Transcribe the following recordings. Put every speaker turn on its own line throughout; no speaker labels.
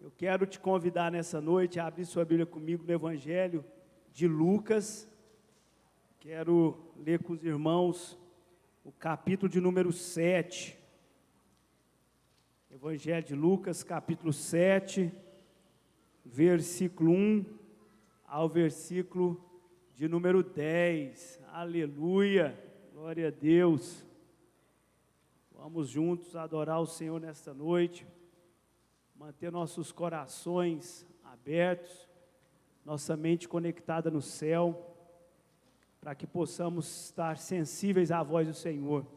Eu quero te convidar nessa noite a abrir sua Bíblia comigo no Evangelho de Lucas. Quero ler com os irmãos o capítulo de número 7. Evangelho de Lucas, capítulo 7, versículo 1 ao versículo de número 10. Aleluia, glória a Deus. Vamos juntos adorar o Senhor nesta noite, manter nossos corações abertos, nossa mente conectada no céu, para que possamos estar sensíveis à voz do Senhor.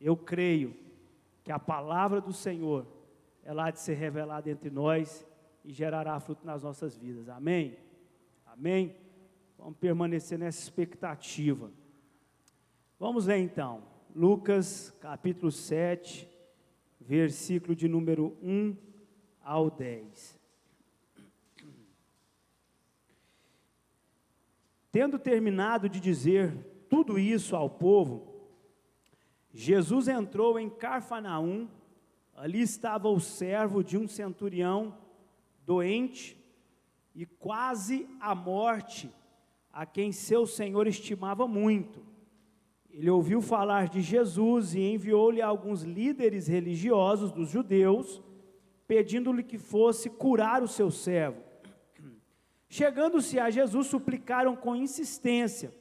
Eu creio que a palavra do Senhor, ela há de ser revelada entre nós e gerará fruto nas nossas vidas. Amém? Amém? Vamos permanecer nessa expectativa. Vamos ler então, Lucas capítulo 7, versículo de número 1 ao 10. Tendo terminado de dizer tudo isso ao povo, Jesus entrou em Cafarnaum. Ali estava o servo de um centurião, doente e quase à morte, a quem seu senhor estimava muito. Ele ouviu falar de Jesus e enviou-lhe alguns líderes religiosos dos judeus, pedindo-lhe que fosse curar o seu servo. Chegando-se a Jesus, suplicaram com insistência: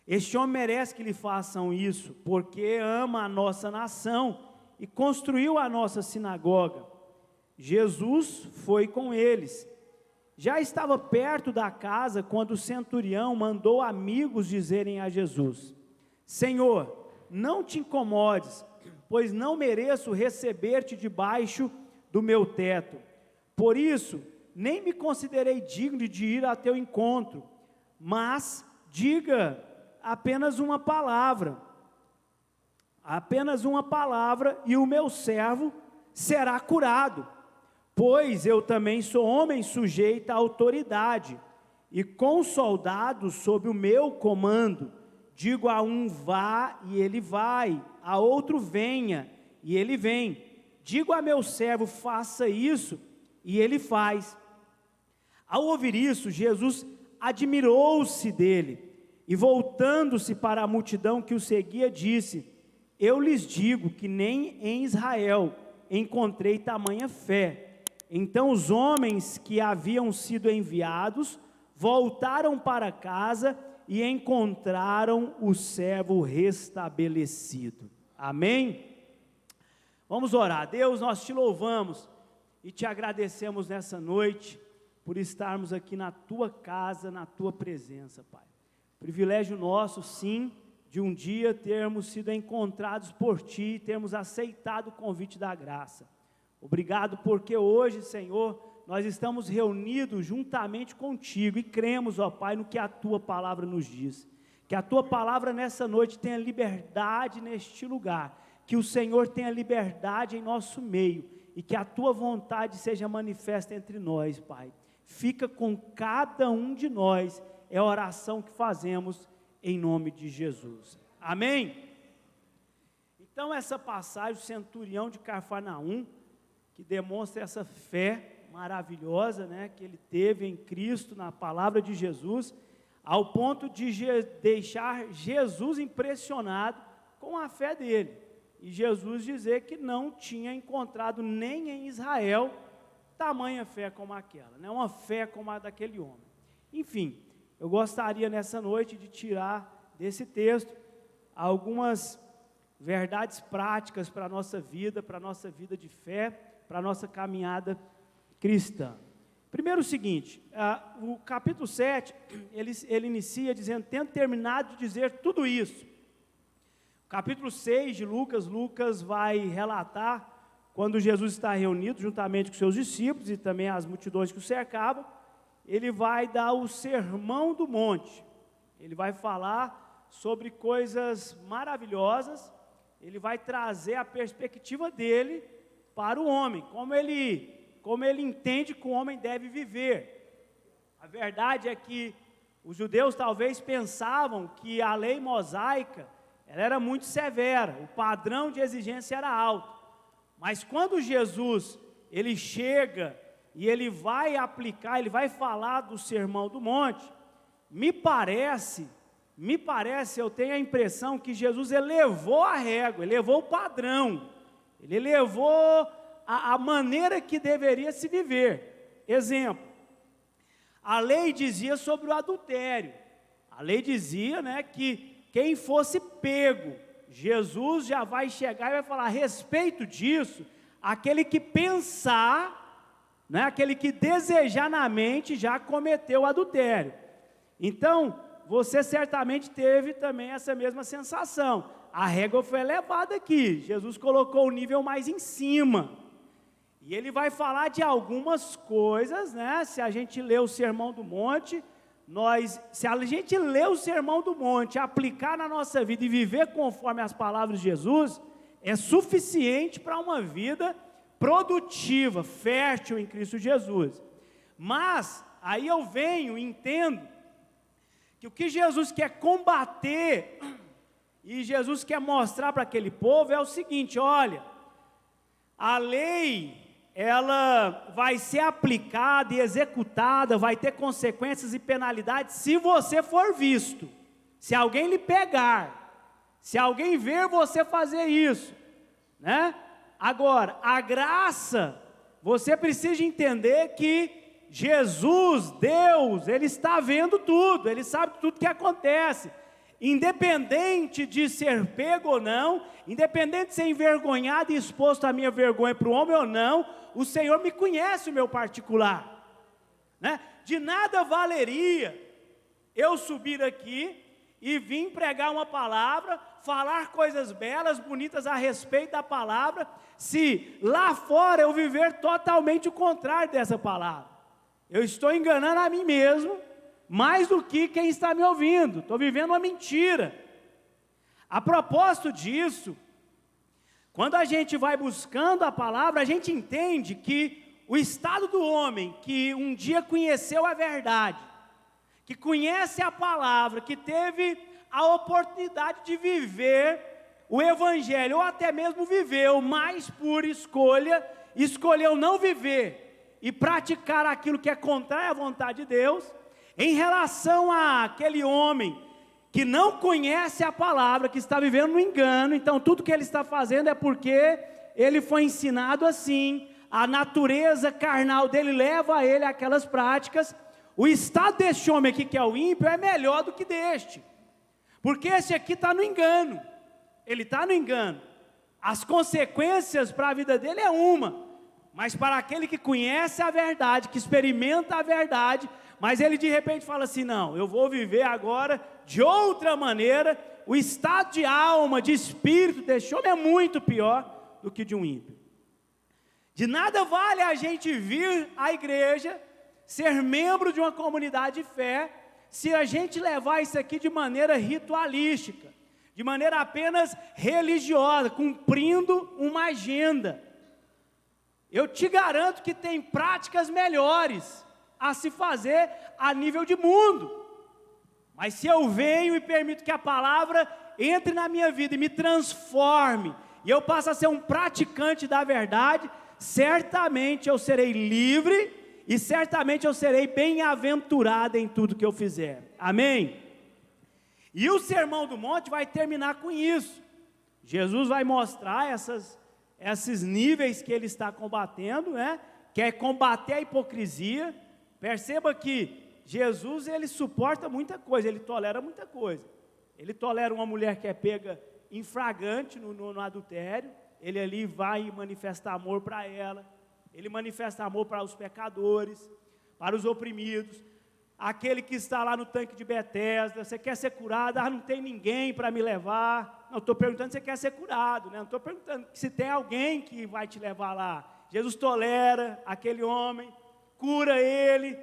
este homem merece que lhe façam isso, porque ama a nossa nação e construiu a nossa sinagoga. Jesus foi com eles. Já estava perto da casa quando o centurião mandou amigos dizerem a Jesus: Senhor, não te incomodes, pois não mereço receber-te debaixo do meu teto. Por isso, nem me considerei digno de ir a teu encontro, mas diga apenas uma palavra, e o meu servo será curado, pois eu também sou homem sujeito à autoridade, e com soldados sob o meu comando. Digo a um vá, e ele vai, a outro venha, e ele vem. Digo a meu servo faça isso, e ele faz. Ao ouvir isso, Jesus admirou-se dele, e voltando-se para a multidão que o seguia, disse: eu lhes digo que nem em Israel encontrei tamanha fé. Então os homens que haviam sido enviados voltaram para casa e encontraram o servo restabelecido. Amém? Vamos orar. Deus, nós te louvamos e te agradecemos nessa noite por estarmos aqui na tua casa, na tua presença, Pai. Privilégio nosso, sim, de um dia termos sido encontrados por ti, termos aceitado o convite da graça. Obrigado porque hoje, Senhor, nós estamos reunidos juntamente contigo e cremos, ó Pai, no que a tua palavra nos diz. Que a tua palavra nessa noite tenha liberdade neste lugar, que o Senhor tenha liberdade em nosso meio e que a tua vontade seja manifesta entre nós, Pai. Fica com cada um de nós, é a oração que fazemos em nome de Jesus. Amém? Então essa passagem, o centurião de Cafarnaum, que demonstra essa fé maravilhosa, né, que ele teve em Cristo, na palavra de Jesus, ao ponto de deixar Jesus impressionado com a fé dele, e Jesus dizer que não tinha encontrado nem em Israel tamanha fé como aquela, né, uma fé como a daquele homem. Enfim, eu gostaria nessa noite de tirar desse texto algumas verdades práticas para a nossa vida de fé, para a nossa caminhada cristã. Primeiro o seguinte, o capítulo 7, ele inicia dizendo: tendo terminado de dizer tudo isso. O capítulo 6 de Lucas vai relatar quando Jesus está reunido juntamente com seus discípulos e também as multidões que o cercavam. Ele vai dar o sermão do monte, ele vai falar sobre coisas maravilhosas, ele vai trazer a perspectiva dele para o homem, como ele entende que o homem deve viver. A verdade é que os judeus talvez pensavam que a lei mosaica ela era muito severa, o padrão de exigência era alto, mas quando Jesus ele chega e ele vai aplicar, ele vai falar do Sermão do Monte, me parece, eu tenho a impressão que Jesus elevou a régua, elevou o padrão, ele elevou a maneira que deveria se viver. Exemplo, a lei dizia sobre o adultério, a lei dizia, né, que quem fosse pego, Jesus já vai chegar e vai falar a respeito disso, aquele que pensar, né, aquele que desejar na mente já cometeu o adultério. Então, você certamente teve também essa mesma sensação, a régua foi elevada aqui, Jesus colocou o nível mais em cima, e ele vai falar de algumas coisas, né? Se a gente ler o Sermão do Monte, se a gente ler o Sermão do Monte, aplicar na nossa vida e viver conforme as palavras de Jesus, é suficiente para uma vida produtiva, fértil em Cristo Jesus. Mas, aí eu venho e entendo, que o que Jesus quer combater, e Jesus quer mostrar para aquele povo, é o seguinte: olha, a lei, ela vai ser aplicada e executada, vai ter consequências e penalidades se você for visto, se alguém lhe pegar, se alguém ver você fazer isso, né? Agora, a graça, você precisa entender que Jesus, Deus, Ele está vendo tudo, Ele sabe tudo que acontece, independente de ser pego ou não, independente de ser envergonhado e exposto à minha vergonha para o homem ou não, o Senhor me conhece o meu particular, né? De nada valeria eu subir aqui e vim pregar uma palavra, falar coisas belas, bonitas a respeito da palavra, se lá fora eu viver totalmente o contrário dessa palavra. Eu estou enganando a mim mesmo, mais do que quem está me ouvindo, estou vivendo uma mentira. A propósito disso, quando a gente vai buscando a palavra, a gente entende que o estado do homem que um dia conheceu a verdade, que conhece a palavra, que teve a oportunidade de viver o evangelho, ou até mesmo viveu, mas por escolha, escolheu não viver e praticar aquilo que é contrário à vontade de Deus, em relação àquele homem que não conhece a palavra, que está vivendo no engano, então tudo que ele está fazendo é porque ele foi ensinado assim, a natureza carnal dele leva a ele aquelas práticas. O estado deste homem aqui, que é o ímpio, é melhor do que deste, porque esse aqui está no engano, ele está no engano, as consequências para a vida dele é uma, mas para aquele que conhece a verdade, que experimenta a verdade, mas ele de repente fala assim: não, eu vou viver agora de outra maneira, o estado de alma, de espírito deste homem é muito pior do que de um ímpio. De nada vale a gente vir à igreja, ser membro de uma comunidade de fé, se a gente levar isso aqui de maneira ritualística, de maneira apenas religiosa, cumprindo uma agenda. Eu te garanto que tem práticas melhores a se fazer a nível de mundo, mas se eu venho e permito que a palavra entre na minha vida e me transforme, e eu passo a ser um praticante da verdade, certamente eu serei livre, e certamente eu serei bem-aventurado em tudo que eu fizer, amém? E o Sermão do Monte vai terminar com isso, Jesus vai mostrar esses níveis que ele está combatendo, né? Que é combater a hipocrisia. Perceba que Jesus, ele suporta muita coisa, ele tolera muita coisa. Ele tolera uma mulher que é pega em flagrante no adultério, ele ali vai manifestar amor para ela, ele manifesta amor para os pecadores, para os oprimidos, aquele que está lá no tanque de Betesda, você quer ser curado? Ah, não tem ninguém para me levar. Não, estou perguntando se você quer ser curado, né? Não estou perguntando se tem alguém que vai te levar lá. Jesus tolera aquele homem, cura ele,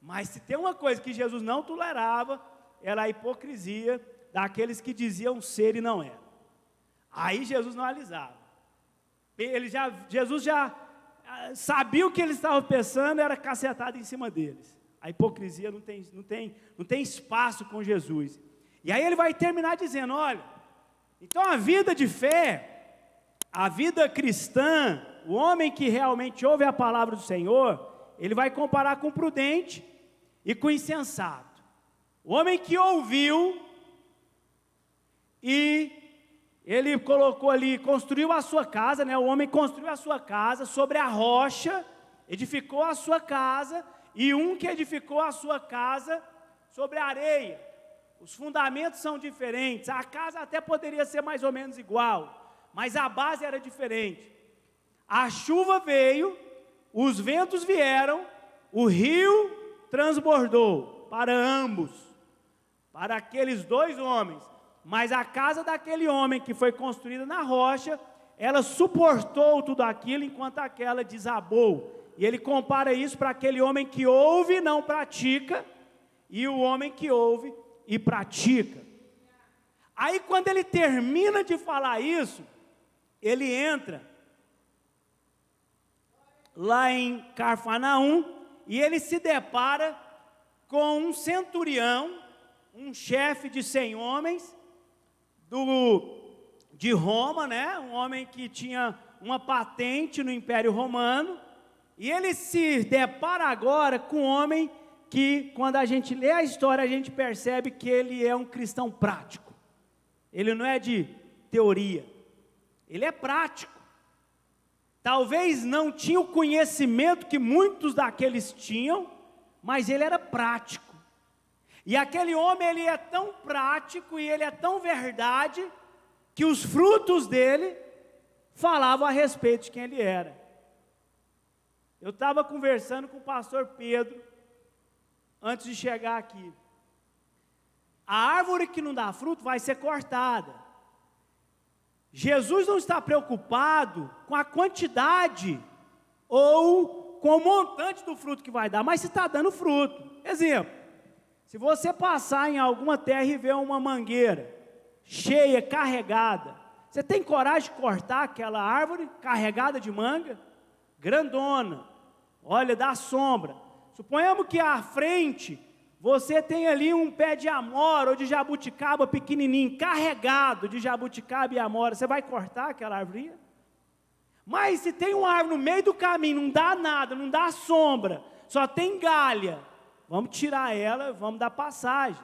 mas se tem uma coisa que Jesus não tolerava, era a hipocrisia daqueles que diziam ser e não eram. Aí Jesus não alisava. Jesus já sabia o que eles estavam pensando, era cacetado em cima deles. A hipocrisia não tem espaço com Jesus. E aí ele vai terminar dizendo: olha, então a vida de fé, a vida cristã, o homem que realmente ouve a palavra do Senhor, ele vai comparar com o prudente e com o insensato. O homem que ouviu e ele colocou ali, construiu a sua casa, né? O homem construiu a sua casa sobre a rocha, edificou a sua casa, e um que edificou a sua casa sobre a areia. Os fundamentos são diferentes, a casa até poderia ser mais ou menos igual, mas a base era diferente. A chuva veio, os ventos vieram, o rio transbordou para ambos, para aqueles dois homens. Mas a casa daquele homem que foi construída na rocha, ela suportou tudo aquilo enquanto aquela desabou. E ele compara isso para aquele homem que ouve e não pratica, e o homem que ouve e pratica. Aí quando ele termina de falar isso, ele entra lá em Cafarnaum, e ele se depara com um centurião, um chefe de 100 homens, de Roma, né? Um homem que tinha uma patente no Império Romano, e ele se depara agora com um homem que, quando a gente lê a história, a gente percebe que ele é um cristão prático. Ele não é de teoria, ele é prático. Talvez não tinha o conhecimento que muitos daqueles tinham, mas ele era prático. E aquele homem, ele é tão prático e ele é tão verdade, que os frutos dele falavam a respeito de quem ele era. Eu estava conversando com o pastor Pedro, antes de chegar aqui. A árvore que não dá fruto vai ser cortada. Jesus não está preocupado com a quantidade ou com o montante do fruto que vai dar, mas se está dando fruto. Exemplo, se você passar em alguma terra e ver uma mangueira cheia, carregada, você tem coragem de cortar aquela árvore carregada de manga? Grandona, olha, dá sombra. Suponhamos que à frente você tem ali um pé de amora ou de jabuticaba pequenininho, carregado de jabuticaba e amora, você vai cortar aquela árvore? Mas se tem uma árvore no meio do caminho, não dá nada, não dá sombra, só tem galha, vamos tirar ela, vamos dar passagem.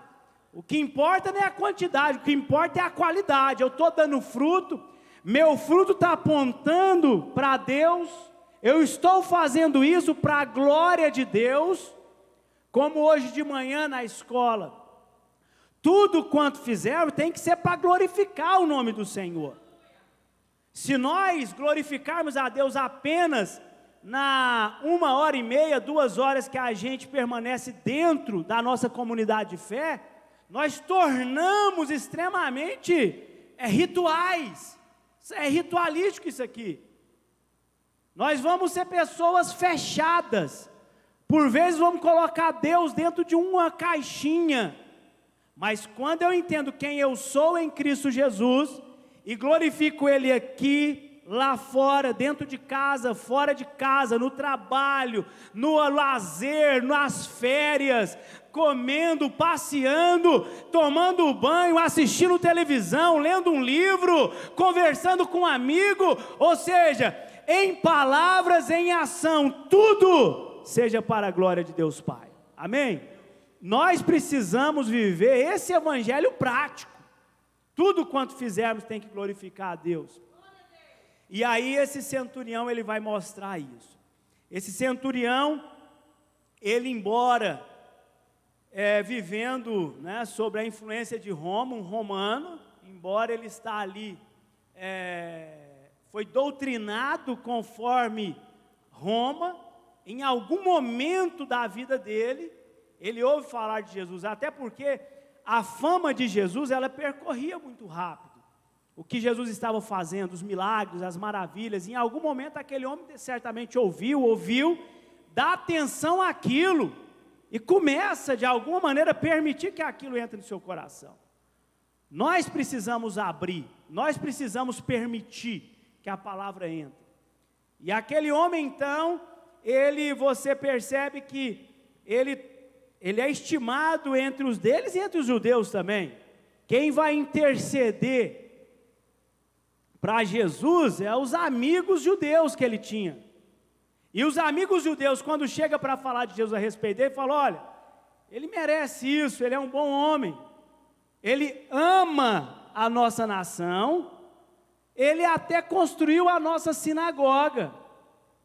O que importa não é a quantidade, o que importa é a qualidade. Eu estou dando fruto, meu fruto está apontando para Deus, eu estou fazendo isso para a glória de Deus, como hoje de manhã na escola. Tudo quanto fizermos tem que ser para glorificar o nome do Senhor. Se nós glorificarmos a Deus apenas na 1h30, 2 horas que a gente permanece dentro da nossa comunidade de fé, nós tornamos extremamente rituais. É ritualístico isso aqui. Nós vamos ser pessoas fechadas. Por vezes vamos colocar Deus dentro de uma caixinha. Mas quando eu entendo quem eu sou em Cristo Jesus e glorifico Ele aqui, lá fora, dentro de casa, fora de casa, no trabalho, no lazer, nas férias, comendo, passeando, tomando banho, assistindo televisão, lendo um livro, conversando com um amigo, ou seja, em palavras, em ação, tudo seja para a glória de Deus Pai. Amém? Nós precisamos viver esse evangelho prático. Tudo quanto fizermos tem que glorificar a Deus. E aí esse centurião, ele vai mostrar isso. Esse centurião, ele embora vivendo, né, sob a influência de Roma, um romano, embora ele está ali, foi doutrinado conforme Roma, em algum momento da vida dele, ele ouve falar de Jesus, até porque a fama de Jesus, ela percorria muito rápido. O que Jesus estava fazendo, os milagres, as maravilhas, em algum momento aquele homem certamente ouviu, dá atenção àquilo, e começa de alguma maneira a permitir que aquilo entre no seu coração. Nós precisamos abrir, nós precisamos permitir que a palavra entre. E aquele homem então, você percebe que ele é estimado entre os deles e entre os judeus também. Quem vai interceder para Jesus é os amigos judeus que ele tinha. E os amigos judeus, quando chegam para falar de Jesus a respeito dele, falam: olha, ele merece isso, ele é um bom homem, ele ama a nossa nação, ele até construiu a nossa sinagoga,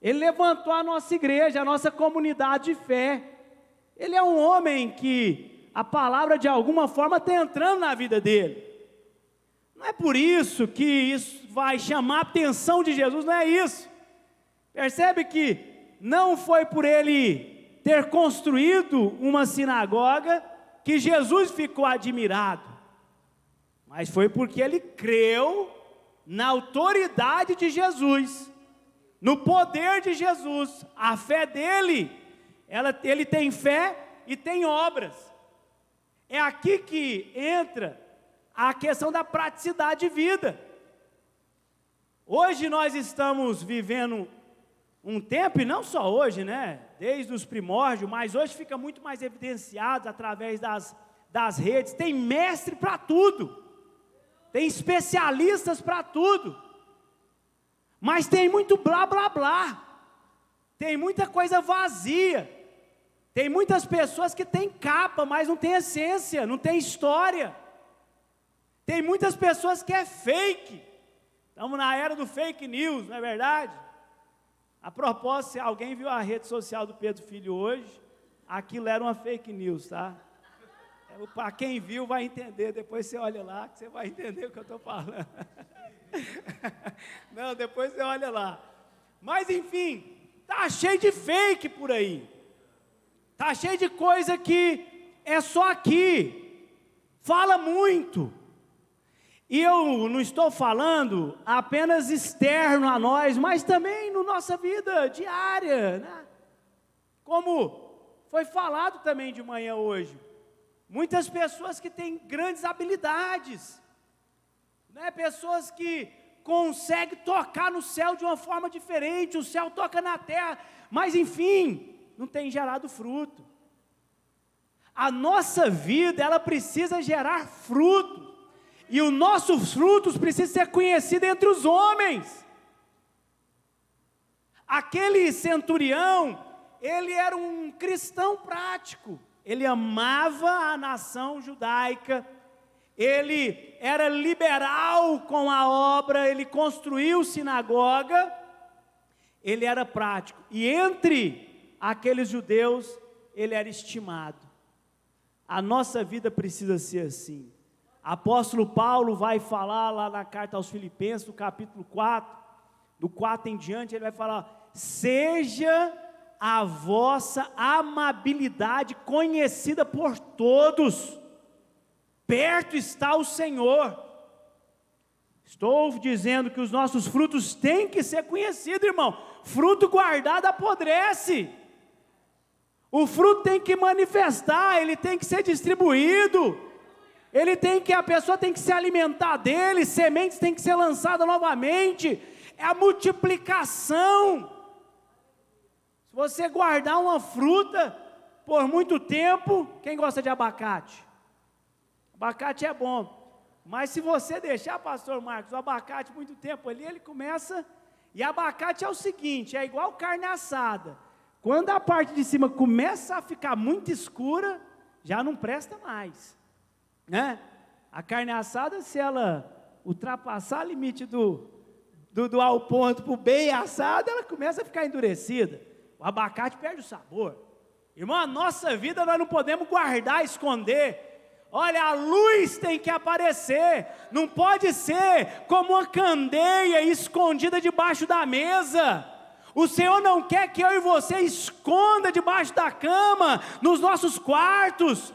ele levantou a nossa igreja, a nossa comunidade de fé. Ele é um homem que a palavra de alguma forma está entrando na vida dele. Não é por isso que isso vai chamar a atenção de Jesus, não é isso. Percebe que não foi por ele ter construído uma sinagoga que Jesus ficou admirado, mas foi porque ele creu na autoridade de Jesus, no poder de Jesus. A fé dele, ele tem fé e tem obras. É aqui que entra a questão da praticidade de vida. Hoje nós estamos vivendo um tempo, e não só hoje, né? Desde os primórdios, mas hoje fica muito mais evidenciado através das redes. Tem mestre para tudo, tem especialistas para tudo, mas tem muito blá blá blá, tem muita coisa vazia, tem muitas pessoas que têm capa, mas não tem essência, não tem história. Tem muitas pessoas que é fake. Estamos na era do fake news, não é verdade? A propósito, se alguém viu a rede social do Pedro Filho hoje, aquilo era uma fake news, tá? Para quem viu vai entender, depois você olha lá, que você vai entender o que eu estou falando. Não, depois você olha lá. Mas enfim, está cheio de fake por aí. Está cheio de coisa que é só aqui, fala muito. E eu não estou falando apenas externo a nós, mas também na nossa vida diária, né? Como foi falado também de manhã hoje, muitas pessoas que têm grandes habilidades, né? Pessoas que conseguem tocar no céu de uma forma diferente, o céu toca na terra, mas enfim, não tem gerado fruto. A nossa vida, ela precisa gerar fruto. E os nossos frutos precisam ser conhecidos entre os homens. Aquele centurião, ele era um cristão prático. Ele amava a nação judaica. Ele era liberal com a obra. Ele construiu sinagoga. Ele era prático. E entre aqueles judeus, ele era estimado. A nossa vida precisa ser assim. Apóstolo Paulo vai falar lá na carta aos Filipenses, no capítulo 4, do 4 em diante, ele vai falar: seja a vossa amabilidade conhecida por todos, perto está o Senhor. Estou dizendo que os nossos frutos têm que ser conhecidos, irmão. Fruto guardado apodrece. O fruto tem que manifestar, ele tem que ser distribuído. A pessoa tem que se alimentar dele, sementes têm que ser lançadas novamente, é a multiplicação. Se você guardar uma fruta por muito tempo, quem gosta de abacate? Abacate é bom, mas se você deixar, pastor Marcos, o abacate muito tempo ali, ele começa, e abacate é o seguinte, é igual carne assada, quando a parte de cima começa a ficar muito escura, já não presta mais. Né? A carne assada, se ela ultrapassar o limite do ao ponto para o bem assado, ela começa a ficar endurecida. O abacate perde o sabor. Irmão, a nossa vida nós não podemos guardar, esconder. Olha, a luz tem que aparecer. Não pode ser como uma candeia escondida debaixo da mesa. O Senhor não quer que eu e você esconda debaixo da cama, nos nossos quartos.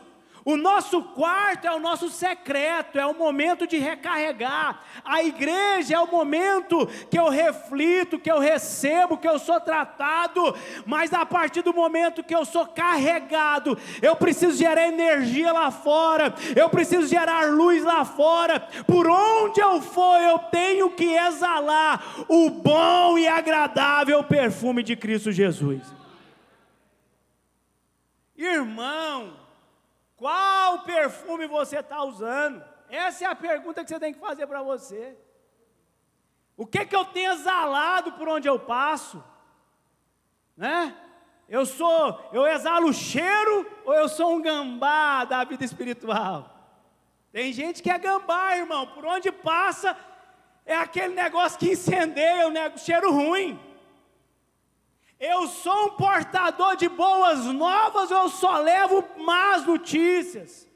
O nosso quarto é o nosso secreto, é o momento de recarregar. A igreja é o momento que eu reflito, que eu recebo, que eu sou tratado. Mas a partir do momento que eu sou carregado, eu preciso gerar energia lá fora, eu preciso gerar luz lá fora. Por onde eu for, eu tenho que exalar o bom e agradável perfume de Cristo Jesus. Irmão, qual perfume você está usando? Essa é a pergunta que você tem que fazer para você. O que eu tenho exalado por onde eu passo? Né? Eu exalo cheiro ou eu sou um gambá da vida espiritual? Tem gente que é gambá, irmão, por onde passa é aquele negócio que incendeia, o cheiro ruim. Eu sou um portador de boas novas ou eu só levo más notícias?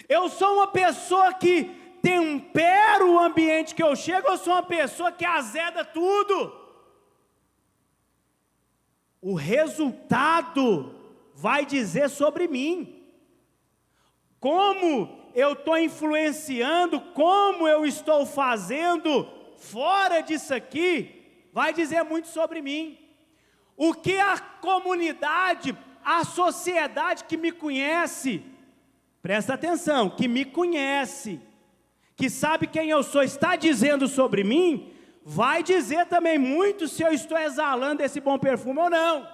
Eu sou uma pessoa que tempera o ambiente que eu chego ou eu sou uma pessoa que azeda tudo? O resultado vai dizer sobre mim. Como eu estou influenciando, como eu estou fazendo fora disso aqui, vai dizer muito sobre mim. O que a comunidade, a sociedade que me conhece, presta atenção, que me conhece, que sabe quem eu sou, está dizendo sobre mim, vai dizer também muito se eu estou exalando esse bom perfume ou não.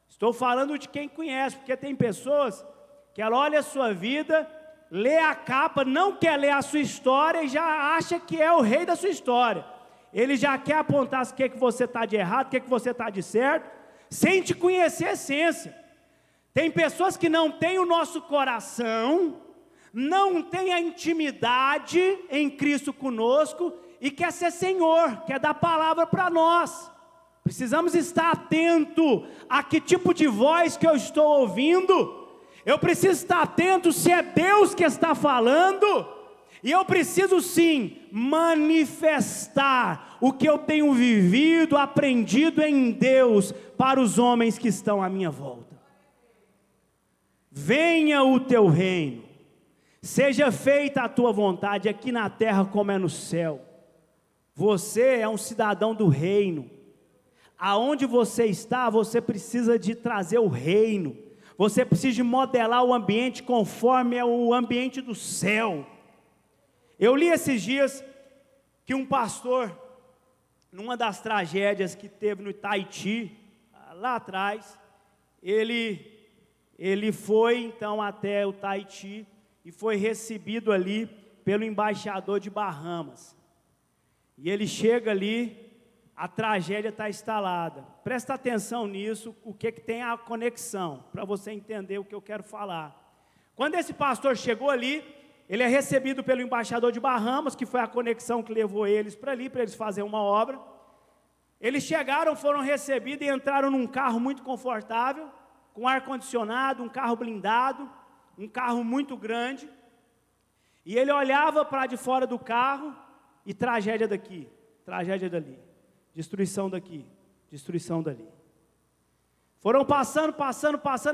Estou falando de quem conhece, porque tem pessoas que ela olha a sua vida, lê a capa, não quer ler a sua história e já acha que é o rei da sua história. Ele já quer apontar o que você está de errado, o que você está de certo, sem te conhecer a essência. Tem pessoas que não têm o nosso coração, não têm a intimidade em Cristo conosco e quer ser Senhor, quer dar palavra para nós. Precisamos estar atento a que tipo de voz que eu estou ouvindo. Eu preciso estar atento se é Deus que está falando. E eu preciso sim manifestar o que eu tenho vivido, aprendido em Deus para os homens que estão à minha volta. Venha o teu reino, seja feita a tua vontade aqui na terra como é no céu. Você é um cidadão do reino. Aonde você está, você precisa de trazer o reino. Você precisa de modelar o ambiente conforme é o ambiente do céu. Eu li esses dias que um pastor, numa das tragédias que teve no Tahiti, lá atrás, ele foi então até o Tahiti e foi recebido ali pelo embaixador de Bahamas. E ele chega ali, a tragédia está instalada. Presta atenção nisso, o que tem a conexão, para você entender o que eu quero falar. Quando esse pastor chegou ali, ele é recebido pelo embaixador de Bahamas, que foi a conexão que levou eles para ali, para eles fazerem uma obra. Eles chegaram, foram recebidos e entraram num carro muito confortável, com ar-condicionado, um carro blindado, um carro muito grande. E ele olhava para de fora do carro e tragédia daqui, tragédia dali, destruição daqui, destruição dali. Foram passando,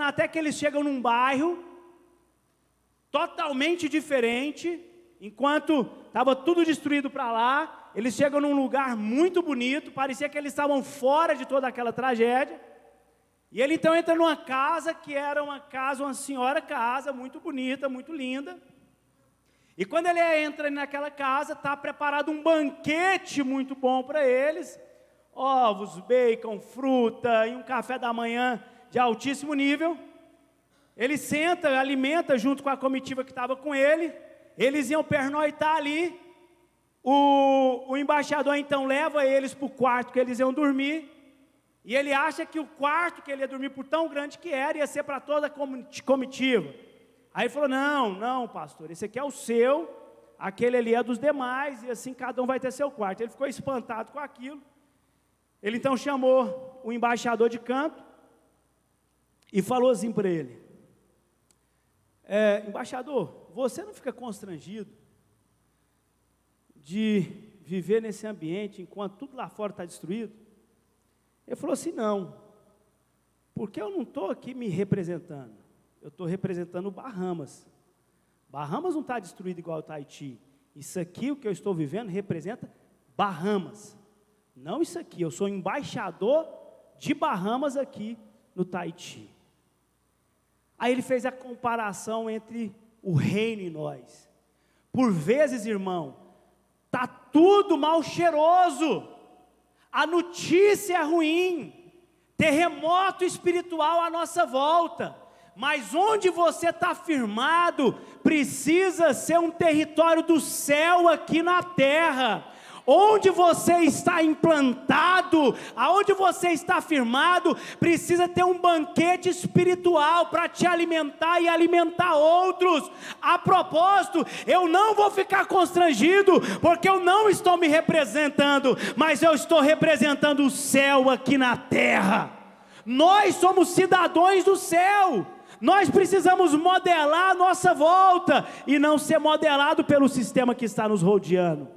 até que eles chegam num bairro totalmente diferente. Enquanto estava tudo destruído para lá, eles chegam num lugar muito bonito, parecia que eles estavam fora de toda aquela tragédia. E ele então entra numa casa que era uma senhora casa, muito bonita, muito linda. E quando ele entra naquela casa, está preparado um banquete muito bom para eles, ovos, bacon, fruta e um café da manhã de altíssimo nível. Ele senta, alimenta junto com a comitiva que estava com ele. Eles iam pernoitar ali. O embaixador então leva eles para o quarto que eles iam dormir. E ele acha que o quarto que ele ia dormir, por tão grande que era, ia ser para toda a comitiva. Aí ele falou, não pastor, esse aqui é o seu, aquele ali é dos demais, e assim cada um vai ter seu quarto. Ele ficou espantado com aquilo. Ele então chamou o embaixador de canto e falou assim para ele, embaixador, você não fica constrangido de viver nesse ambiente enquanto tudo lá fora está destruído? Ele falou assim, não, porque eu não estou aqui me representando, eu estou representando Bahamas. Bahamas não está destruído igual o Tahiti. Isso aqui, o que eu estou vivendo, representa Bahamas. Não isso aqui, eu sou embaixador de Bahamas aqui no Tahiti. Aí ele fez a comparação entre o reino e nós. Por vezes, irmão, está tudo mal cheiroso. A notícia é ruim. Terremoto espiritual à nossa volta. Mas onde você está firmado, precisa ser um território do céu aqui na terra. onde você está implantado, aonde você está firmado, precisa ter um banquete espiritual para te alimentar e alimentar outros. A propósito, eu não vou ficar constrangido, porque eu não estou me representando, mas eu estou representando o céu aqui na terra. Nós somos cidadãos do céu. Nós precisamos modelar a nossa volta e não ser modelado pelo sistema que está nos rodeando.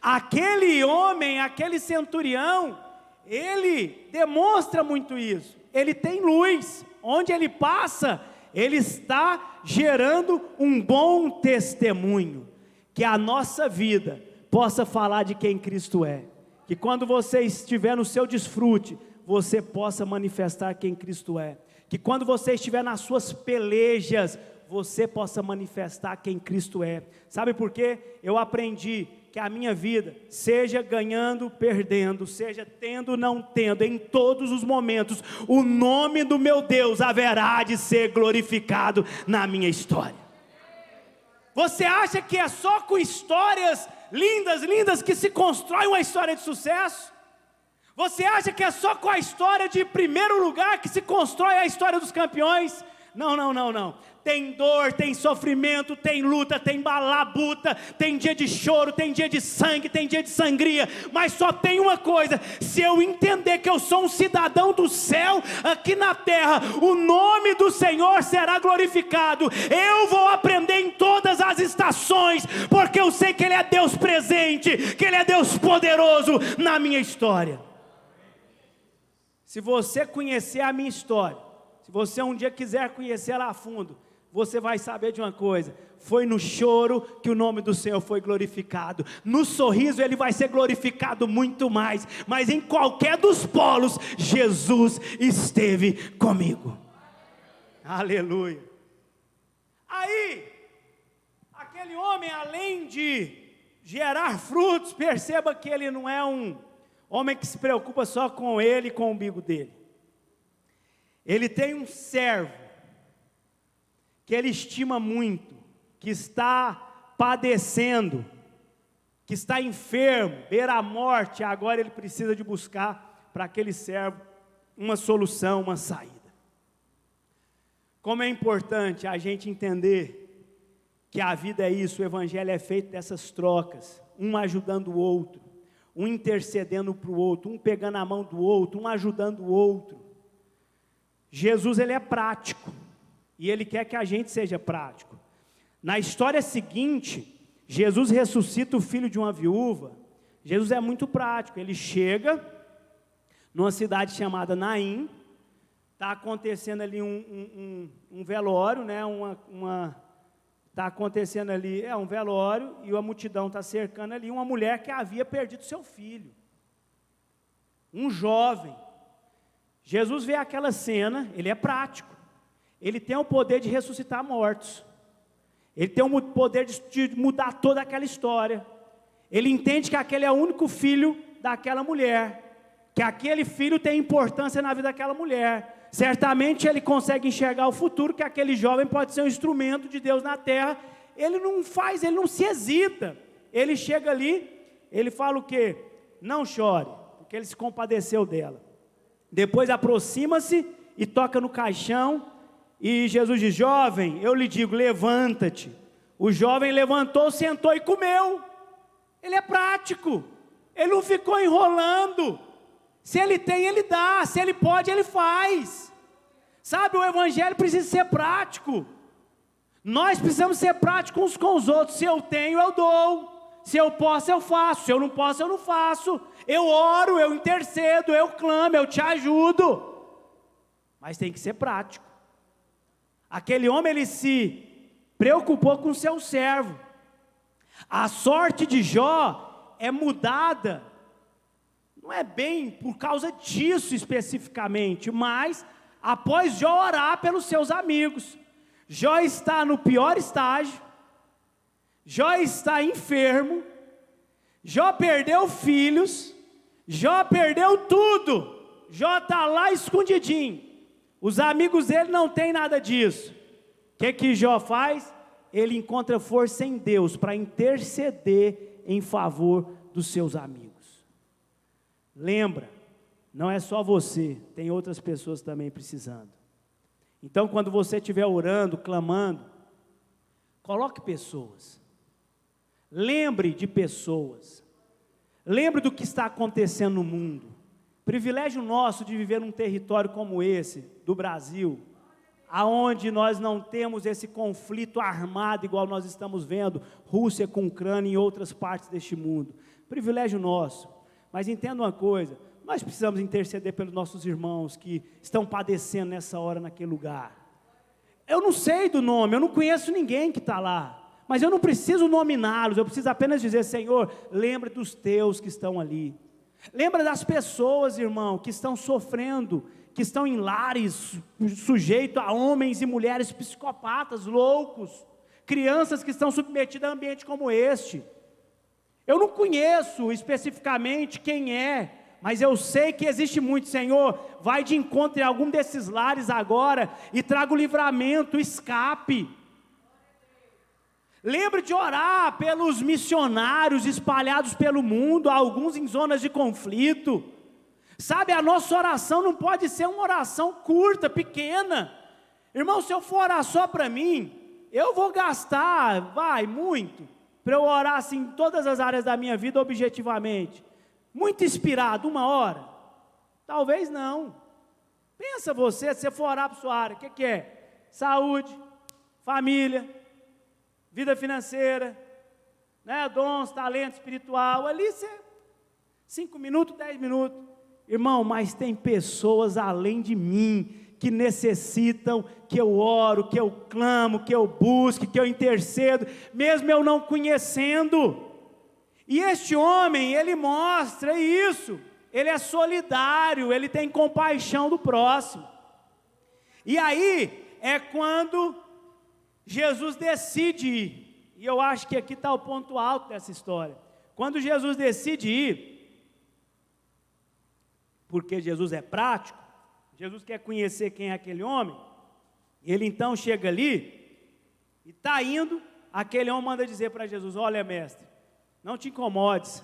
Aquele homem, aquele centurião, ele demonstra muito isso. Ele tem luz, onde ele passa, ele está gerando um bom testemunho, que a nossa vida possa falar de quem Cristo é, que quando você estiver no seu desfrute, você possa manifestar quem Cristo é, que quando você estiver nas suas pelejas, você possa manifestar quem Cristo é. Sabe por quê? Eu aprendi que a minha vida, seja ganhando, perdendo, seja tendo, não tendo, em todos os momentos, o nome do meu Deus haverá de ser glorificado na minha história. Você acha que é só com histórias lindas que se constrói uma história de sucesso? Você acha que é só com a história de primeiro lugar que se constrói a história dos campeões? Não. Tem dor, tem sofrimento, tem luta, tem balabuta, tem dia de choro, tem dia de sangue, tem dia de sangria, mas só tem uma coisa: se eu entender que eu sou um cidadão do céu aqui na terra, o nome do Senhor será glorificado. Eu vou aprender em todas as estações, porque eu sei que Ele é Deus presente, que Ele é Deus poderoso na minha história. Se você conhecer a minha história, se você um dia quiser conhecer ela a fundo, você vai saber de uma coisa: foi no choro que o nome do Senhor foi glorificado, no sorriso Ele vai ser glorificado muito mais, mas em qualquer dos polos, Jesus esteve comigo. Aleluia. Aí, aquele homem, além de gerar frutos, perceba que ele não é um homem que se preocupa só com ele e com o umbigo dele. Ele tem um servo que ele estima muito, que está padecendo, que está enfermo, beira a morte. Agora ele precisa de buscar para aquele servo uma solução, uma saída. Como é importante a gente entender que a vida é isso, o evangelho é feito dessas trocas, um ajudando o outro, um intercedendo para o outro, um pegando a mão do outro, um ajudando o outro. Jesus, ele é prático, e ele quer que a gente seja prático. Na história seguinte, Jesus ressuscita o filho de uma viúva. Jesus é muito prático. Ele chega numa cidade chamada Naim, está acontecendo ali um velório, né? Está acontecendo ali, um velório, e a multidão está cercando ali uma mulher que havia perdido seu filho, um jovem. Jesus vê aquela cena, ele é prático, ele tem o poder de ressuscitar mortos, ele tem o poder de mudar toda aquela história. Ele entende que aquele é o único filho daquela mulher, que aquele filho tem importância na vida daquela mulher. Certamente ele consegue enxergar o futuro, que aquele jovem pode ser um instrumento de Deus na terra. Ele não se hesita, ele chega ali, ele fala o quê? Não chore, porque ele se compadeceu dela. Depois aproxima-se e toca no caixão, e Jesus diz: jovem, eu lhe digo, levanta-te. O jovem levantou, sentou e comeu. Ele é prático, ele não ficou enrolando. Se ele tem, ele dá, se ele pode, ele faz. Sabe, o evangelho precisa ser prático. Nós precisamos ser práticos uns com os outros. Se eu tenho, eu dou. Se eu posso, eu faço. Se eu não posso, eu não faço. Eu oro, eu intercedo, eu clamo, eu te ajudo. Mas tem que ser prático. Aquele homem, ele se preocupou com o seu servo. A sorte de Jó é mudada, não é bem por causa disso especificamente, mas após Jó orar pelos seus amigos. Jó está no pior estágio, Jó está enfermo, Jó perdeu filhos, Jó perdeu tudo, Jó está lá escondidinho, os amigos dele não tem nada disso. O que Jó faz? Ele encontra força em Deus para interceder em favor dos seus amigos. Lembra, não é só você, tem outras pessoas também precisando. Então, quando você estiver orando, clamando, coloque pessoas. Lembre de pessoas. Lembre do que está acontecendo no mundo. Privilégio nosso de viver num território como esse, do Brasil, aonde nós não temos esse conflito armado igual nós estamos vendo, Rússia com Ucrânia e outras partes deste mundo. Privilégio nosso. Mas entenda uma coisa, nós precisamos interceder pelos nossos irmãos que estão padecendo nessa hora, naquele lugar. Eu não sei do nome, eu não conheço ninguém que está lá, mas eu não preciso nominá-los, eu preciso apenas dizer: Senhor, lembra dos teus que estão ali. Lembra das pessoas, irmão, que estão sofrendo, que estão em lares sujeitos a homens e mulheres psicopatas, loucos, crianças que estão submetidas a ambiente como este. Eu não conheço especificamente quem é, mas eu sei que existe muito. Senhor, vai de encontro em algum desses lares agora e traga o livramento, o escape. Lembre de orar pelos missionários espalhados pelo mundo, alguns em zonas de conflito. Sabe, a nossa oração não pode ser uma oração curta, pequena. Irmão, se eu for orar só para mim, eu vou gastar, muito, para eu orar assim em todas as áreas da minha vida objetivamente. Muito inspirado, 1 hora? Talvez não. Pensa você, se você for orar para a sua área, o que é? Saúde, família, vida financeira, né? Dons, talento espiritual, ali você, 5 minutos, 10 minutos. Irmão, mas tem pessoas além de mim, que necessitam que eu oro, que eu clamo, que eu busque, que eu intercedo, mesmo eu não conhecendo. E este homem, ele mostra isso, ele é solidário, ele tem compaixão do próximo. E aí, é quando Jesus decide ir, e eu acho que aqui está o ponto alto dessa história. Quando Jesus decide ir, porque Jesus é prático, Jesus quer conhecer quem é aquele homem, ele então chega ali, e está indo, aquele homem manda dizer para Jesus: olha, mestre, não te incomodes,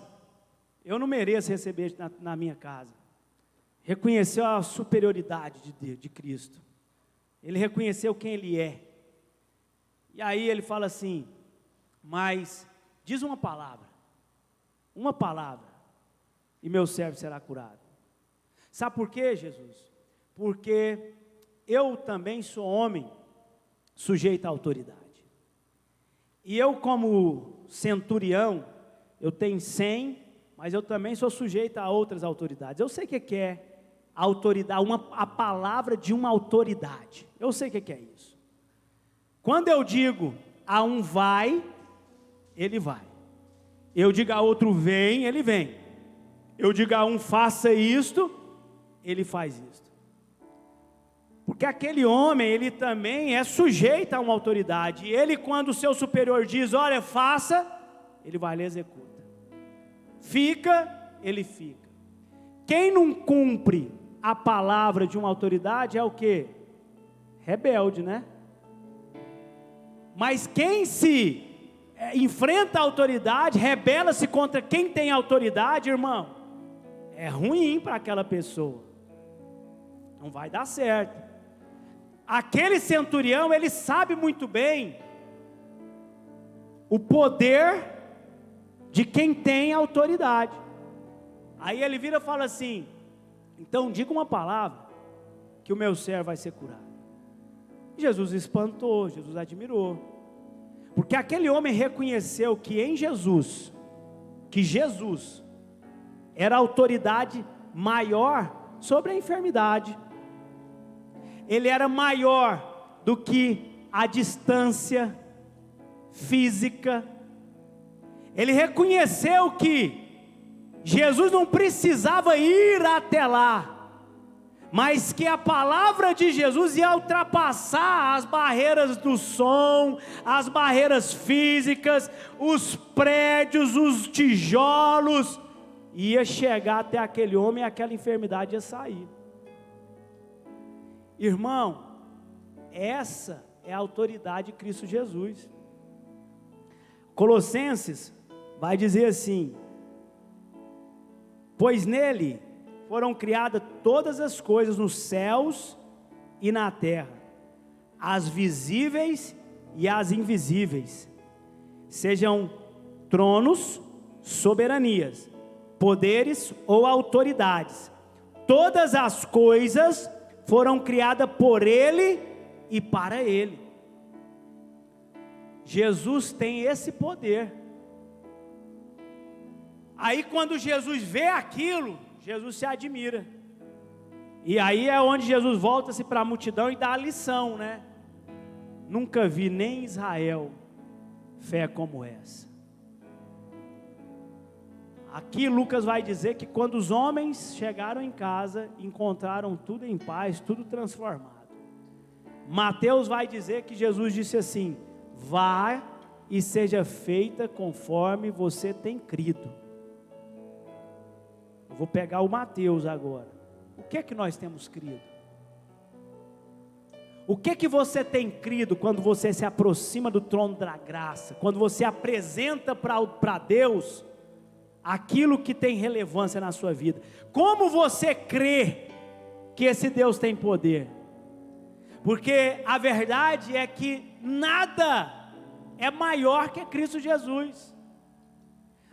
eu não mereço receber na minha casa. Reconheceu a superioridade de Cristo, ele reconheceu quem ele é. E aí ele fala assim: mas diz uma palavra, e meu servo será curado. Sabe por quê, Jesus? Porque eu também sou homem sujeito à autoridade. E eu, como centurião, eu tenho 100, mas eu também sou sujeito a outras autoridades. Eu sei o que é autoridade, a palavra de uma autoridade. Eu sei o que é isso. Quando eu digo a um vai, ele vai. Eu digo a outro vem, ele vem. Eu digo a um faça isto, ele faz isto. Porque aquele homem, ele também é sujeito a uma autoridade. E ele, quando o seu superior diz: olha, faça, ele vai lá e executa. Fica, ele fica. Quem não cumpre a palavra de uma autoridade é o quê? Rebelde, né? Mas quem se enfrenta a autoridade, rebela-se contra quem tem autoridade, irmão, é ruim para aquela pessoa. Não vai dar certo. Aquele centurião, ele sabe muito bem o poder de quem tem autoridade. Aí ele vira e fala assim: então diga uma palavra, que o meu servo vai ser curado. Jesus espantou, Jesus admirou, porque aquele homem reconheceu que em Jesus, que Jesus era a autoridade maior sobre a enfermidade. Ele era maior do que a distância física. Ele reconheceu que Jesus não precisava ir até lá, mas que a palavra de Jesus ia ultrapassar as barreiras do som, as barreiras físicas, os prédios, os tijolos, ia chegar até aquele homem e aquela enfermidade ia sair. Irmão, essa é a autoridade de Cristo Jesus. Colossenses vai dizer assim: Pois nele foram criadas todas as coisas nos céus e na terra, as visíveis e as invisíveis, sejam tronos, soberanias, poderes ou autoridades. Todas as coisas foram criadas por Ele e para Ele. Jesus tem esse poder. Aí quando Jesus vê aquilo, Jesus se admira. E aí é onde Jesus volta-se para a multidão e dá a lição, né? Nunca vi nem em Israel fé como essa. Aqui Lucas vai dizer que quando os homens chegaram em casa, encontraram tudo em paz, tudo transformado. Mateus vai dizer que Jesus disse assim: vá e seja feita conforme você tem crido. Eu vou pegar o Mateus agora. O que é que nós temos crido? O que é que você tem crido quando você se aproxima do trono da graça? Quando você apresenta para Deus aquilo que tem relevância na sua vida? Como você crê que esse Deus tem poder? Porque a verdade é que nada é maior que Cristo Jesus.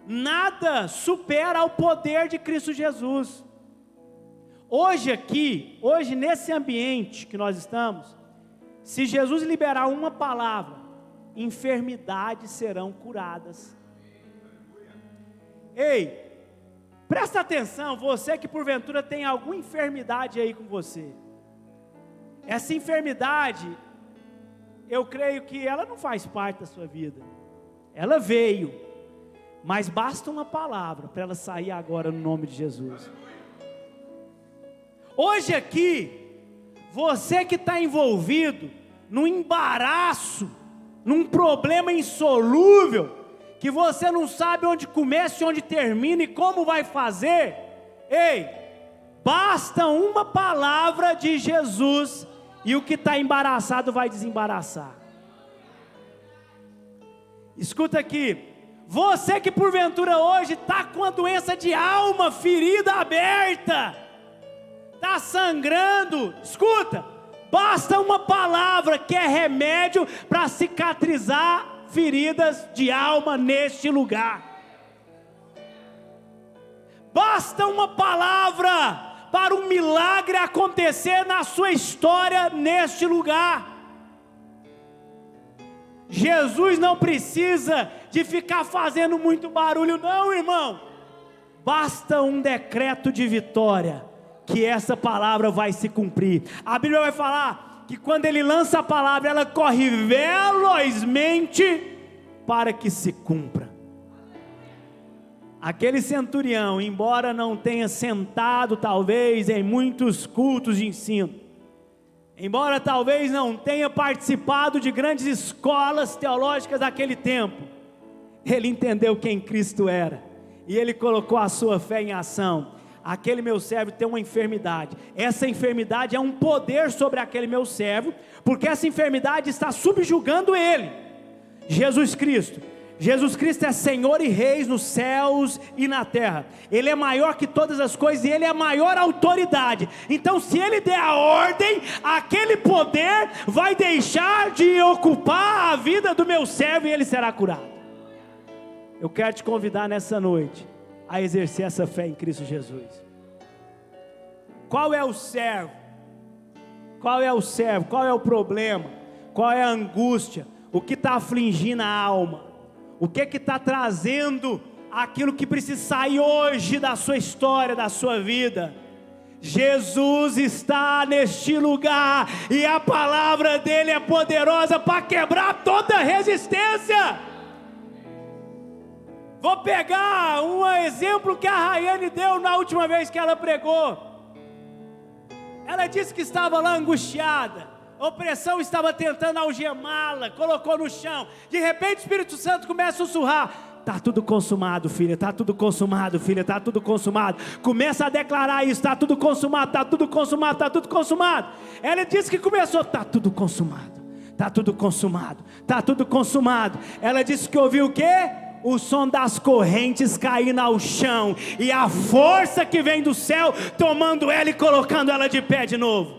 Nada supera o poder de Cristo Jesus. Hoje aqui, hoje nesse ambiente que nós estamos, se Jesus liberar uma palavra, enfermidades serão curadas. Ei, presta atenção, você que porventura tem alguma enfermidade aí com você. Essa enfermidade, eu creio que ela não faz parte da sua vida. Ela veio, mas basta uma palavra para ela sair agora no nome de Jesus. Hoje aqui, você que está envolvido num embaraço, num problema insolúvel, que você não sabe onde começa e onde termina e como vai fazer, ei, basta uma palavra de Jesus e o que está embaraçado vai desembaraçar. Escuta aqui, você que porventura hoje está com a doença de alma, ferida aberta, está sangrando, escuta, basta uma palavra que é remédio para cicatrizar feridas de alma neste lugar. Basta uma palavra para um milagre acontecer na sua história neste lugar. Jesus não precisa de ficar fazendo muito barulho não, irmão. Basta um decreto de vitória, que essa palavra vai se cumprir. A Bíblia vai falar que quando ele lança a palavra, ela corre velozmente para que se cumpra. Aquele centurião, embora não tenha sentado talvez em muitos cultos de ensino, embora talvez não tenha participado de grandes escolas teológicas daquele tempo, ele entendeu quem Cristo era, e ele colocou a sua fé em ação. Aquele meu servo tem uma enfermidade, essa enfermidade é um poder sobre aquele meu servo, porque essa enfermidade está subjugando ele. Jesus Cristo é Senhor e Rei nos céus e na terra, Ele é maior que todas as coisas e Ele é a maior autoridade. Então se Ele der a ordem, aquele poder vai deixar de ocupar a vida do meu servo e ele será curado. Eu quero te convidar nessa noite a exercer essa fé em Cristo Jesus. Qual é o servo? Qual é o servo? Qual é o problema? Qual é a angústia? O que está afligindo a alma? O que está trazendo aquilo que precisa sair hoje da sua história, da sua vida? Jesus está neste lugar e a palavra dele é poderosa para quebrar toda resistência. Vou pegar um exemplo que a Rayane deu na última vez que ela pregou. Ela disse que estava lá angustiada, a opressão estava tentando algemá-la, colocou no chão. De repente o Espírito Santo começa a sussurrar: está tudo consumado, filha, está tudo consumado, filha, está tudo consumado. Começa a declarar isso: está tudo consumado, está tudo consumado, está tudo consumado. Ela disse que começou: está tudo consumado, está tudo consumado, está tudo consumado. Ela disse que ouviu o quê? o som das correntes caindo ao chão, e a força que vem do céu, tomando ela e colocando ela de pé de novo.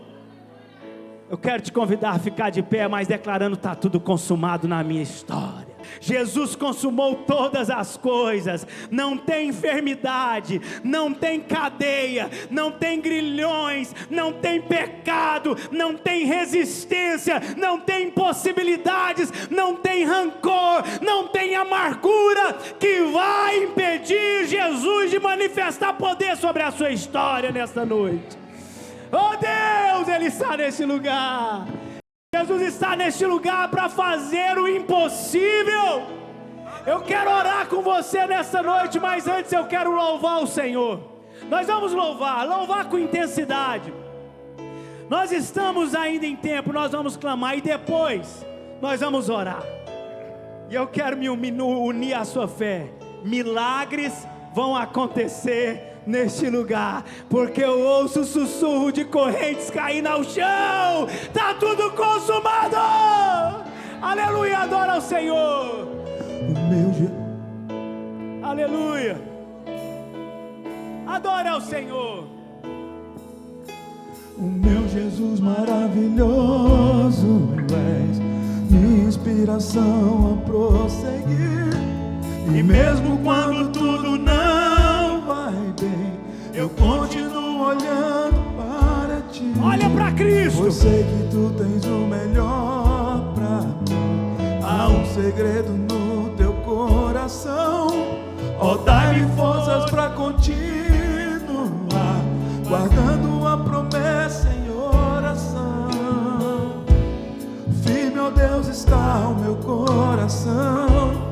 Eu quero te convidar a ficar de pé, mas declarando: está tudo consumado na minha história. Jesus consumou todas as coisas. Não tem enfermidade, não tem cadeia, não tem grilhões, não tem pecado, não tem resistência, não tem impossibilidades, não tem rancor, não tem amargura que vai impedir Jesus de manifestar poder sobre a sua história nesta noite. Oh Deus, Ele está nesse lugar. Jesus está neste lugar para fazer o impossível. Eu quero orar com você nessa noite, mas antes eu quero louvar o Senhor. Nós vamos louvar com intensidade. Nós estamos ainda em tempo, nós vamos clamar e depois nós vamos orar. E eu quero me unir à sua fé. Milagres vão acontecer neste lugar, porque eu ouço o sussurro de correntes caindo ao chão. Está tudo consumado. Aleluia, adora ao Senhor. Aleluia, adora ao Senhor.
O meu Jesus maravilhoso, és minha inspiração a prosseguir. E mesmo quando tudo não vai bem, eu continuo olhando para ti.
Olha para Cristo.
Pois sei que tu tens o melhor para mim. Há um segredo no teu coração. Oh, dai-me forças para continuar, guardando a promessa em oração. Firme, ó Deus, está o meu coração,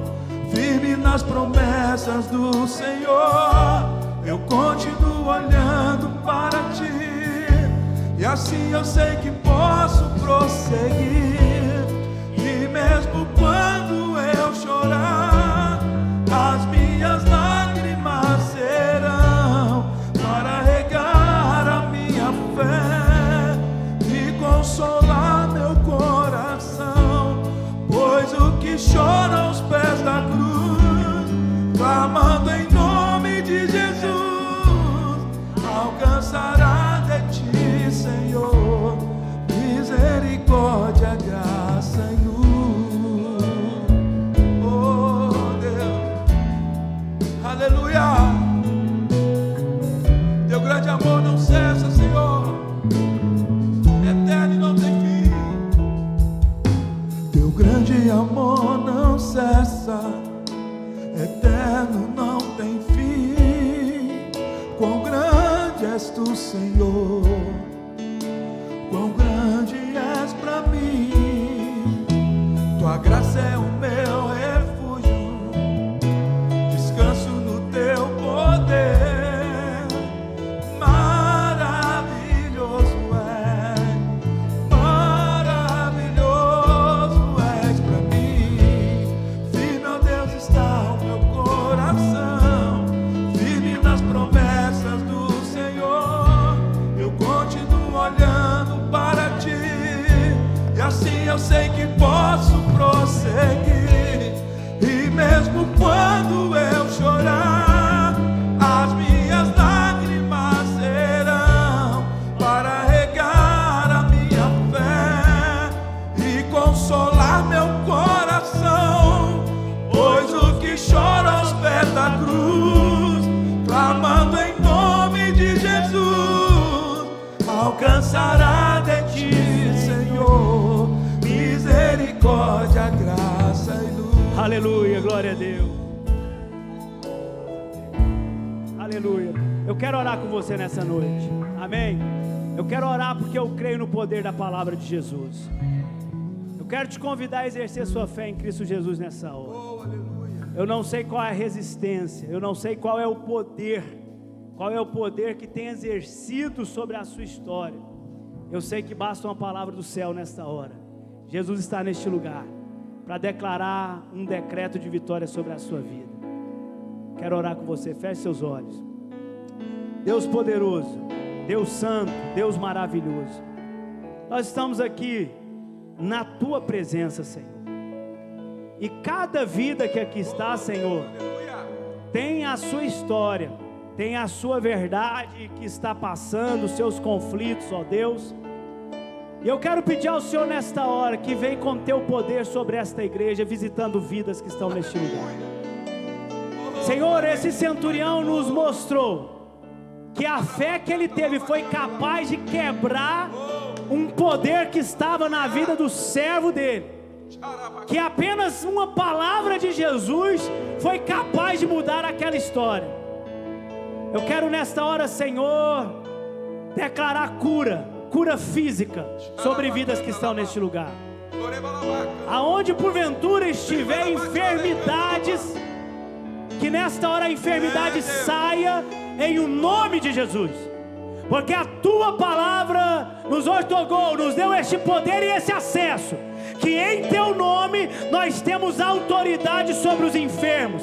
firme nas promessas do Senhor. Eu continuo olhando para ti, e assim eu sei que posso prosseguir. E mesmo quando eu chorar, as minhas lágrimas serão para regar a minha fé e consolar meu coração. Pois o que chora aos pés da cruz, clamando em nome de Jesus, alcançará de ti, Senhor, misericórdia, graça e luz. Oh Deus, aleluia. Teu grande amor não cessa, Senhor, eterno e não tem fim. Teu grande amor não cessa, eterno não tem fim. Quão grande és tu, Senhor, quão grande és pra mim. Tua graça é o meu refúgio, descanso no teu poder. Maravilhoso és pra mim. Firme, ó Deus, está o meu coração, firme nas promessas do Senhor. Eu continuo olhando para ti, e assim eu sei que posso prosseguir. E mesmo quando eu chorar, as minhas lágrimas serão para regar a minha fé e consolar meu coração. Pois o que chora aos pés da cruz, clamando em nome de Jesus, alcançará de ti, Senhor, misericórdia, graça e luz.
Aleluia, glória a Deus. Aleluia. Eu quero orar com você nessa noite. Amém. Eu quero orar porque eu creio no poder da palavra de Jesus. Eu quero te convidar a exercer sua fé em Cristo Jesus nessa hora. Eu não sei qual é a resistência, eu não sei qual é o poder que tem exercido sobre a sua história. Eu sei que basta uma palavra do céu nesta hora. Jesus está neste lugar para declarar um decreto de vitória sobre a sua vida. Quero orar com você, feche seus olhos. Deus poderoso, Deus santo, Deus maravilhoso, nós estamos aqui na tua presença, Senhor. E cada vida que aqui está, Senhor, tem a sua história, tem a sua verdade que está passando, os seus conflitos, ó Deus. E eu quero pedir ao Senhor nesta hora que vem com teu poder sobre esta igreja, visitando vidas que estão neste lugar. Senhor, esse centurião nos mostrou que a fé que ele teve foi capaz de quebrar um poder que estava na vida do servo dele. Que apenas uma palavra de Jesus foi capaz de mudar aquela história. Eu quero nesta hora, Senhor, declarar cura física sobre vidas que estão neste lugar. Aonde porventura estiver enfermidades, que nesta hora a enfermidade saia em o nome de Jesus. Porque a tua palavra nos outorgou, nos deu este poder e esse acesso, que em teu nome nós temos autoridade sobre os enfermos.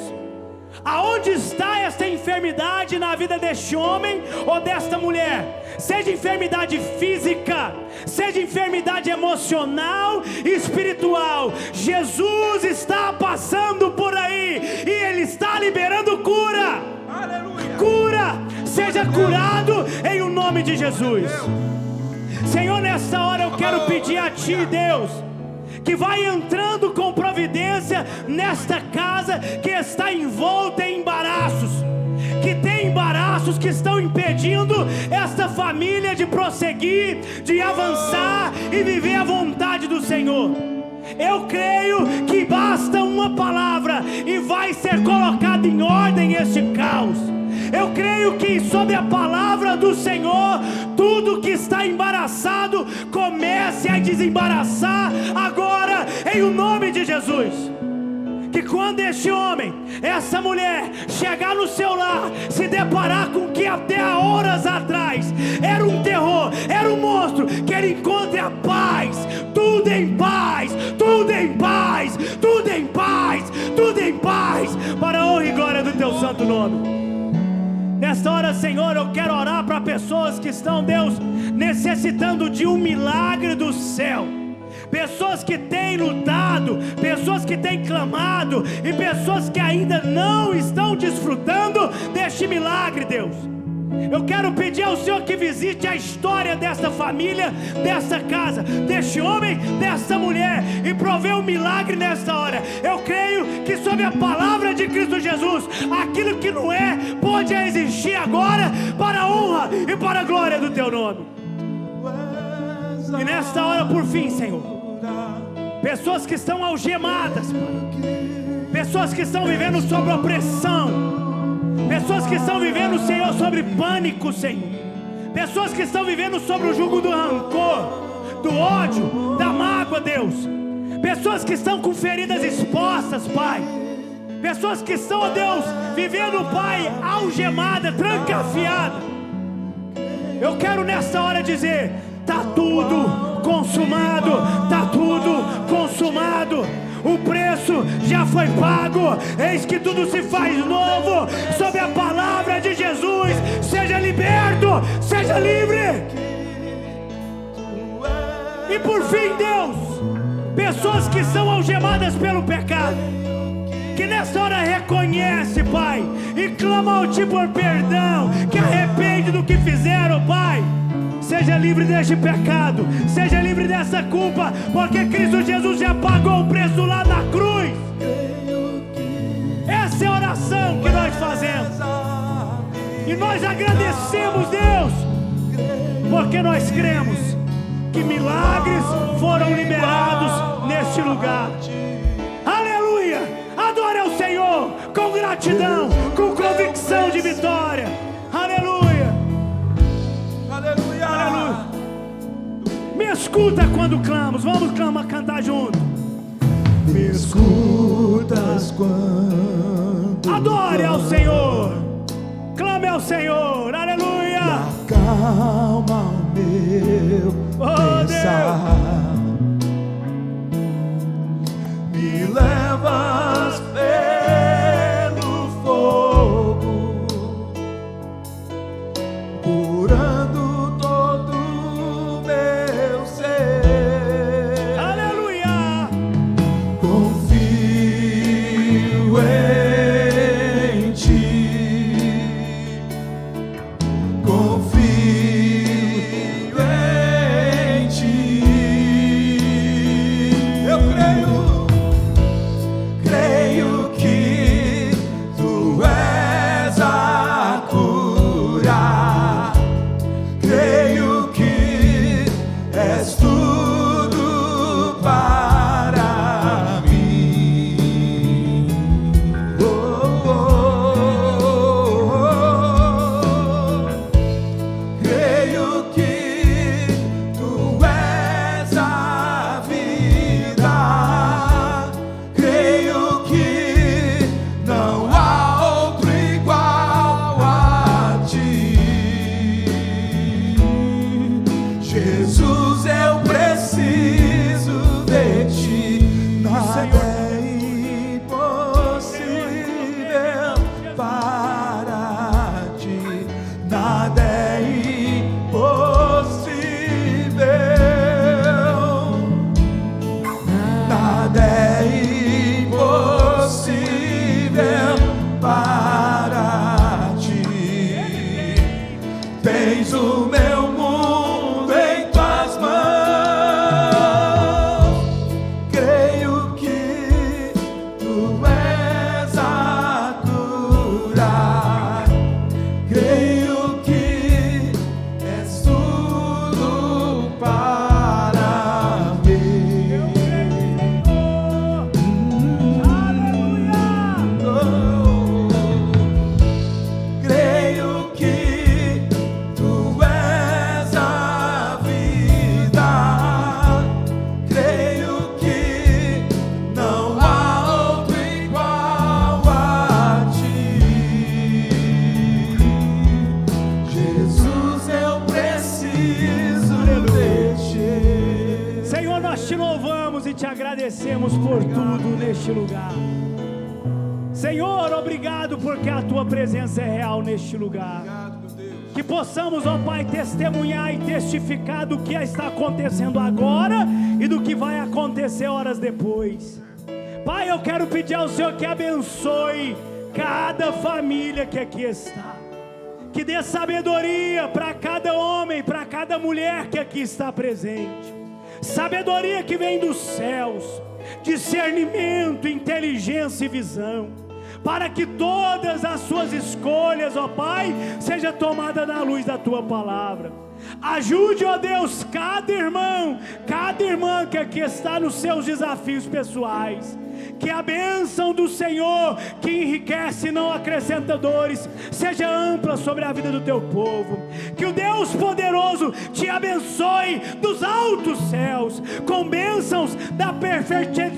Aonde está esta enfermidade na vida deste homem ou desta mulher? Seja enfermidade física, seja enfermidade emocional e espiritual, Jesus está passando por aí e Ele está liberando cura. Aleluia. Cura, seja curado em o nome de Jesus. Senhor, nessa hora eu quero pedir a Ti, Deus, que vai entrando com providência nesta casa que está envolta em embaraços, que tem embaraços que estão impedindo esta família de prosseguir, de avançar e viver a vontade do Senhor. Eu creio que basta uma palavra e vai ser colocado em ordem este caos. Eu creio que sob a palavra do Senhor, tudo que está embaraçado comece a desembaraçar agora, em o nome de Jesus. Que quando este homem, essa mulher, chegar no seu lar, se deparar com o que até há horas atrás era um terror, era um monstro, que ele encontre a paz, tudo em paz, tudo em paz, tudo em paz, tudo em paz, para a honra e glória do teu santo nome. Nesta hora, Senhor, eu quero orar para pessoas que estão, Deus, necessitando de um milagre do céu. Pessoas que têm lutado, pessoas que têm clamado e pessoas que ainda não estão desfrutando deste milagre, Deus. Eu quero pedir ao Senhor que visite a história desta família, desta casa, deste homem, desta mulher, e provê um milagre nesta hora. Eu creio que sob a palavra de Cristo Jesus, aquilo que não é, pode existir agora, para a honra e para a glória do teu nome. E nesta hora, por fim, Senhor, pessoas que estão algemadas, Pai, pessoas que estão vivendo sob opressão, pessoas que estão vivendo, Senhor, sobre pânico, Senhor, pessoas que estão vivendo sobre o jugo do rancor, do ódio, da mágoa, Deus, pessoas que estão com feridas expostas, Pai, pessoas que estão, ó Deus, vivendo, Pai, algemada, trancafiada. Eu quero nesta hora dizer: está tudo consumado, está tudo consumado. O preço já foi pago, eis que tudo se faz novo, sob a palavra de Jesus. Seja liberto, seja livre. E por fim, Deus, pessoas que são algemadas pelo pecado, que nessa hora reconhece, Pai, e clama ao Ti por perdão, que arrepende do que fizeram, Pai. Seja livre deste pecado, seja livre dessa culpa, porque Cristo Jesus já pagou o preço lá na cruz. Essa é a oração que nós fazemos, e nós agradecemos, Deus, porque nós cremos que milagres foram liberados neste lugar. Aleluia! Adore ao Senhor com gratidão, com convicção de vitória. Aleluia!
Aleluia.
Aleluia. Me escuta quando clamamos. Vamos cantar junto.
Me escutas quando
adore ao Senhor, clame ao Senhor. Aleluia.
E acalma o meu pensar. Me levas pelo fogo, curando todo meu ser.
Aleluia.
Confio
Nós te louvamos e te agradecemos por tudo neste lugar. Senhor, obrigado porque a tua presença é real neste lugar. Que possamos, ó Pai, testemunhar e testificar do que está acontecendo agora e do que vai acontecer horas depois. Pai, eu quero pedir ao Senhor que abençoe cada família que aqui está. Que dê sabedoria para cada homem, para cada mulher que aqui está presente. Sabedoria que vem dos céus, discernimento, inteligência e visão, para que todas as suas escolhas, ó Pai, seja tomada na luz da tua palavra. Ajude, ó Deus, cada irmão, cada irmã que aqui está nos seus desafios pessoais. Que a bênção do Senhor, que enriquece e não acrescenta dores, seja ampla sobre a vida do teu povo. Que o Deus poderoso te abençoe dos altos céus, com bênçãos da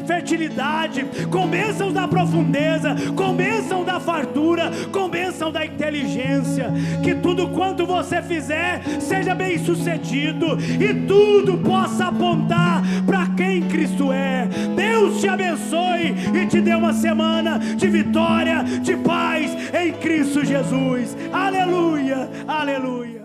fertilidade, com bênçãos da profundeza, com bênção da fartura, com bênção da inteligência. Que tudo quanto você fizer seja bem sucedido e tudo possa apontar para quem Cristo é. Deus te abençoe e te dê uma semana de vitória, de paz em Cristo Jesus. Aleluia, aleluia.